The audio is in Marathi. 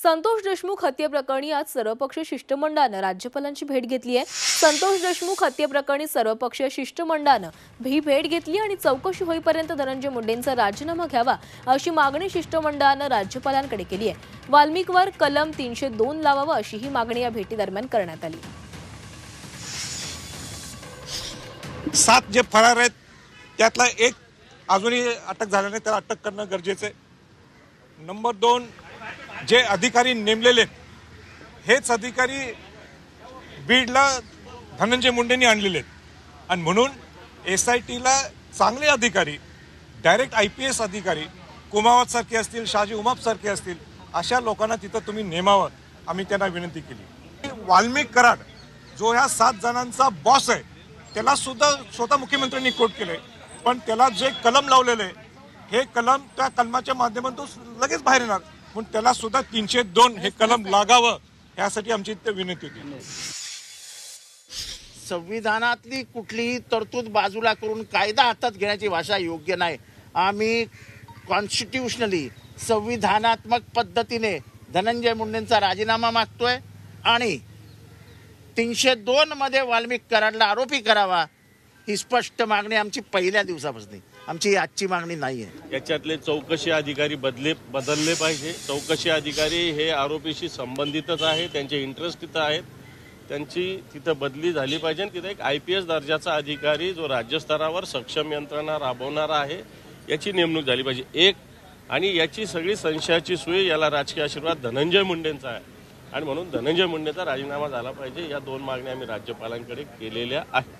संतोष देशमुख हत्येप्रकरणी आज सर्वपक्षीय शिष्टमंडळानं राज्यपालांची भेट घेतली आहे। संतोष देशमुख हत्येप्रकरणी सर्वपक्षीय शिष्टमंडळानं ही भेट घेतली आणि चौकशी होईपर्यंत धनंजय मुंडेंचा राजीनामा घ्यावा अशी मागणी शिष्टमंडळानं राज्यपालांकडे केली आहे। वाल्मिकवर कलम 302 लावावा अशी ही मागणी या भेटीदरम्यान करण्यात आली। 7 जे फरार आहेत त्यातला एक अजूनही अटक झाला नाही, त्याला अटक करणं गरजेचं आहे। नंबर 2, जे अधिकारी नेमलेले हेच अधिकारी बीडला धनंजय मुंडेंनी आणलेले आहेत आणि म्हणून SITला चांगले अधिकारी, डायरेक्ट IPS अधिकारी कुमावत सारखे असतील, शाजी उमाप सारखे असतील, अशा लोकांना तिथं तुम्ही नेमावं, आम्ही त्यांना विनंती केली। वाल्मिक कराड जो ह्या 7 जणांचा बॉस आहे त्याला सुद्धा स्वतः मुख्यमंत्र्यांनी कोट केलंय, पण त्याला जे कलम लावलेले हे कलम त्या कलमाच्या माध्यमातून लगेच बाहेर येणार, म्हणून त्याला सुद्धा 302 हे कलम लागावं यासाठी आमची विनंती होती। संविधानातली कुठलीही तरतूद बाजूला करून कायदा हातात घेण्याची भाषा योग्य नाही। आम्ही कॉन्स्टिट्यूशनली संविधानात्मक पद्धतीने धनंजय मुंडेंचा राजीनामा मागतोय आणि 302 मध्ये वाल्मिक कराडला आरोपी करावा ही स्पष्ट मागणी आमची पहिल्या दिवसापासून, आमची आजची मागणी नाहीये। याच्यातले चौकशी अधिकारी बदलले पाहिजे। चौकशी अधिकारी हे आरोपीशी संबंधितच आहे, त्यांचे इंटरेस्ट तिथं आहेत, त्यांची तिथं बदली झाली पाहिजे। तिथं एक IPS दर्जाचा अधिकारी जो राज्यस्तरावर सक्षम यंत्रणा राबवणारा आहे याची नेमणूक झाली पाहिजे। आणि याची सगळी संशयाची सोय, याला राजकीय आशीर्वाद धनंजय मुंडेंचा आहे आणि म्हणून धनंजय मुंडेंचा राजीनामा झाला पाहिजे। या 2 मागण्या आम्ही राज्यपालांकडे केलेल्या आहेत।